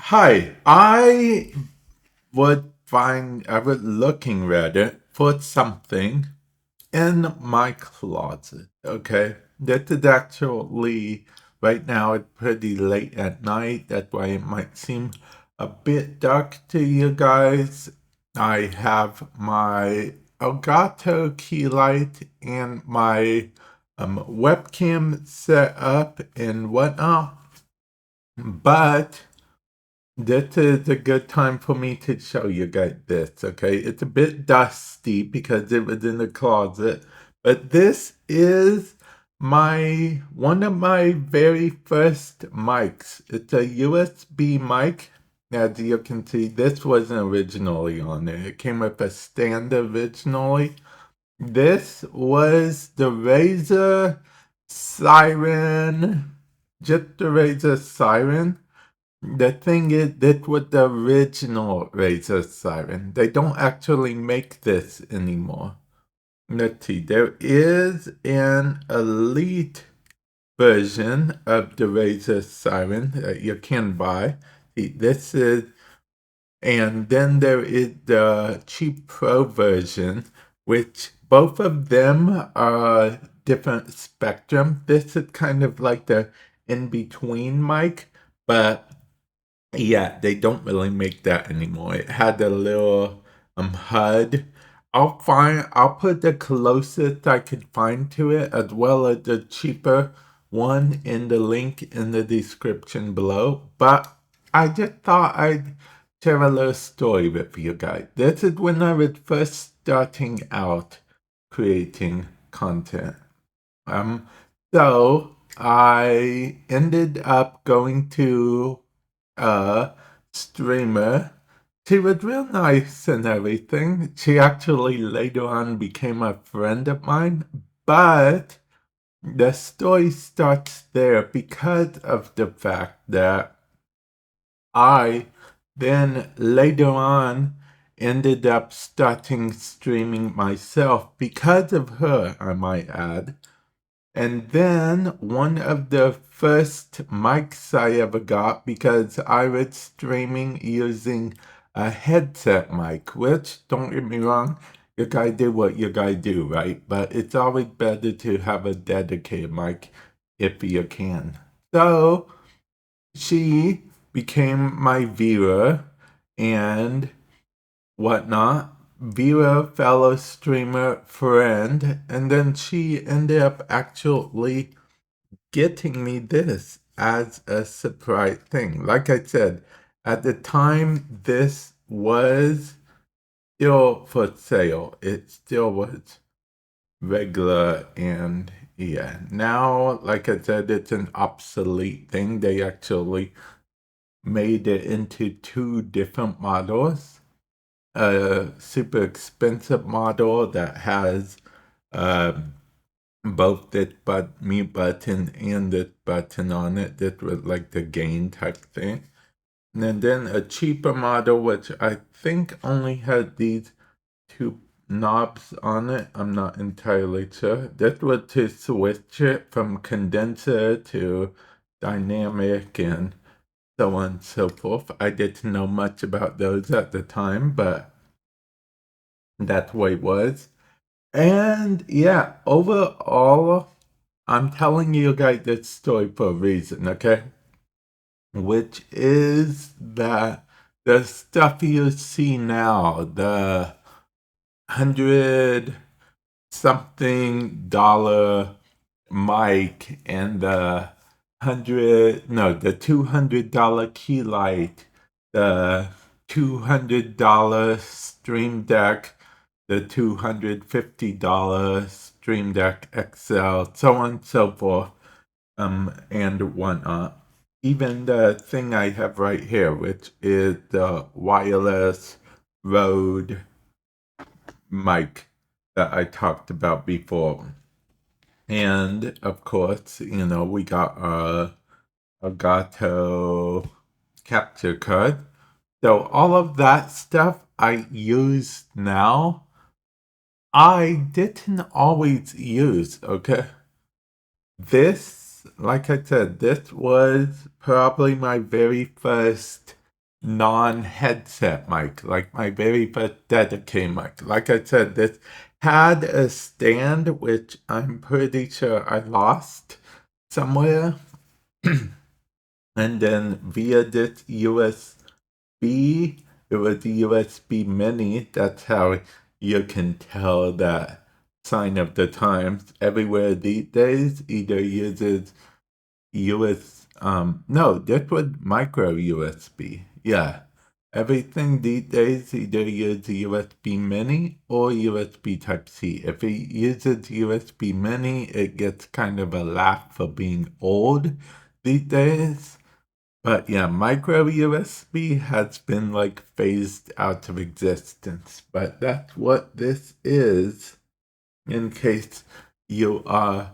Hi, I was looking rather for something in my closet. Okay, that is actually right now. It's pretty late at night. That's why it might seem a bit dark to you guys. I have my Elgato key light and my webcam set up and whatnot, but this is a good time for me to show you guys this, okay? It's a bit dusty because it was in the closet, but this is my one of my very first mics. It's a USB mic. As you can see, this wasn't originally on it. It came with a stand originally. This was the Razer Siren, just the Razer Siren. The thing is, that was the original Razer Siren. They don't actually make this anymore. Let's see, there is an elite version of the Razer Siren that you can buy. See, this is, and then there is the cheap Pro version, which both of them are different spectrum. This is kind of like the in-between mic, but yeah, they don't really make that anymore. It had a little HUD. I'll put the closest I could find to it as well as the cheaper one in the link in the description below. But I just thought I'd share a little story with you guys. This is when I was first starting out creating content. Um, so I ended up going to a streamer. She was real nice and everything. She actually later on became a friend of mine, but the story starts there because of the fact that I then later on ended up starting streaming myself because of her, I might add. And then one of the first mics I ever got, because I was streaming using a headset mic, which, don't get me wrong, you gotta do what you gotta do, right? But it's always better to have a dedicated mic if you can. So she became my viewer and whatnot. Vera, fellow streamer friend, and then she ended up actually getting me this as a surprise thing. Like I said, at the time this was still for sale. It still was regular, and yeah. Now, like I said, it's an obsolete thing. They actually made it into two different models. A super expensive model that has um both this mute button and this button on it. This was like the gain type thing. And then a cheaper model, which I think only had these two knobs on it. I'm not entirely sure. This was to switch it from condenser to dynamic and so on and so forth. I didn't know much about those at the time, but that's what it was. And yeah, overall, I'm telling you guys this story for a reason, okay? Which is that the stuff you see now, the $100 something dollar mic and the $200 key light, the $200 stream deck, the $250 stream deck XL, so on and so forth, and whatnot. Even the thing I have right here, which is the wireless Rode mic that I talked about before. And of course, we got our Elgato capture card. So all of that stuff I use now, I didn't always use, okay? This, like I said, this was probably my very first non-headset mic, like my very first dedicated mic. Like I said, this had a stand, which I'm pretty sure I lost somewhere. And then via this USB, it was a USB mini. That's how you can tell that sign of the times. Everywhere these days either uses no, this was micro USB. Yeah. Everything these days either uses USB mini or USB Type C. If it uses USB mini, it gets kind of a laugh for being old these days. But yeah, micro USB has been like phased out of existence. But that's what this is, in case you are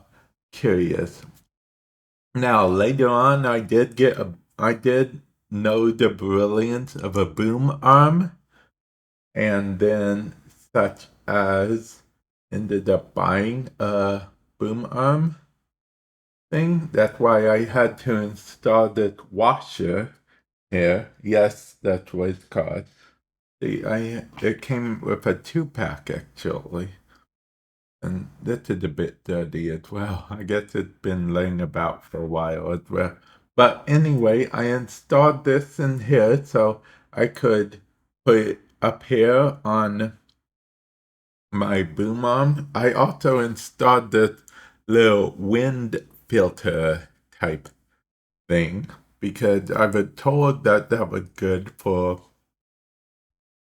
curious. Now, later on, I did know the brilliance of a boom arm, and then such as ended up buying a boom arm thing. That's why I had to install this washer here. Yes, that's what it's called. It came with a 2-pack actually. And this is a bit dirty as well. I guess it's been laying about for a while as well. But anyway, I installed this in here so I could put it up here on my boom arm. I also installed this little wind filter type thing because I was told that that was good for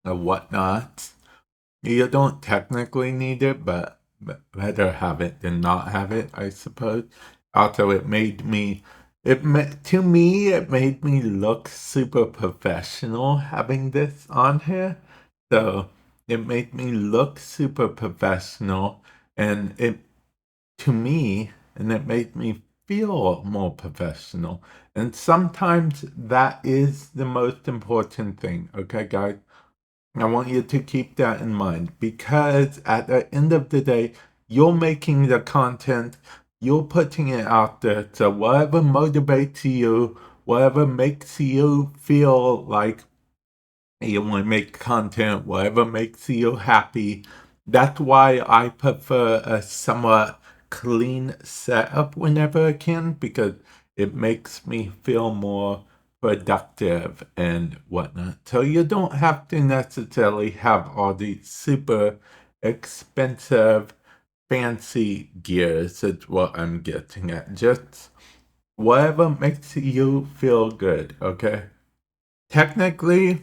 a whatnot. You don't technically need it, but better have it than not have it, I suppose. Also, to me, it made me look super professional having this on here. So it made me look super professional, and it made me feel more professional. And sometimes that is the most important thing, okay, guys? I want you to keep that in mind because at the end of the day, you're making the content, you're putting it out there. So whatever motivates you, whatever makes you feel like you want to make content, whatever makes you happy. That's why I prefer a somewhat clean setup whenever I can because it makes me feel more productive and whatnot. So you don't have to necessarily have all these super expensive, fancy gears, is what I'm getting at. Just whatever makes you feel good, okay? Technically,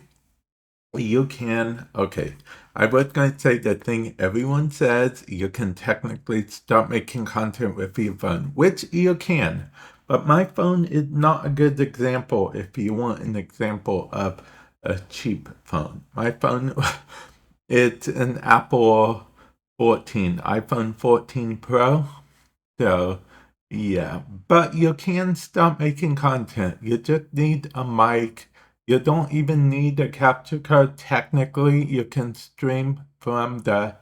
you can, okay. I was going to say the thing everyone says, you can technically start making content with your phone, which you can. But my phone is not a good example if you want an example of a cheap phone. My phone, it's an Apple 14, iPhone 14 Pro. So, yeah, but you can start making content. You just need a mic. You don't even need a capture card. Technically, you can stream from the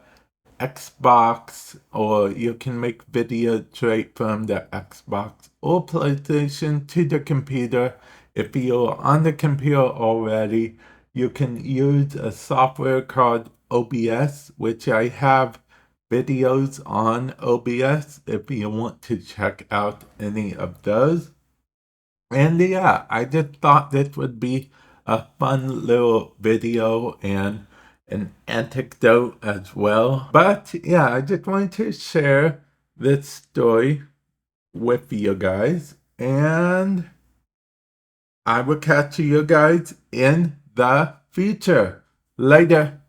Xbox, or you can make video straight from the Xbox or PlayStation to the computer. If you're on the computer already, you can use a software called OBS, which I have videos on OBS if you want to check out any of those. And yeah, I just thought this would be a fun little video and an anecdote as well. But yeah, I just wanted to share this story with you guys. And I will catch you guys in the future. Later.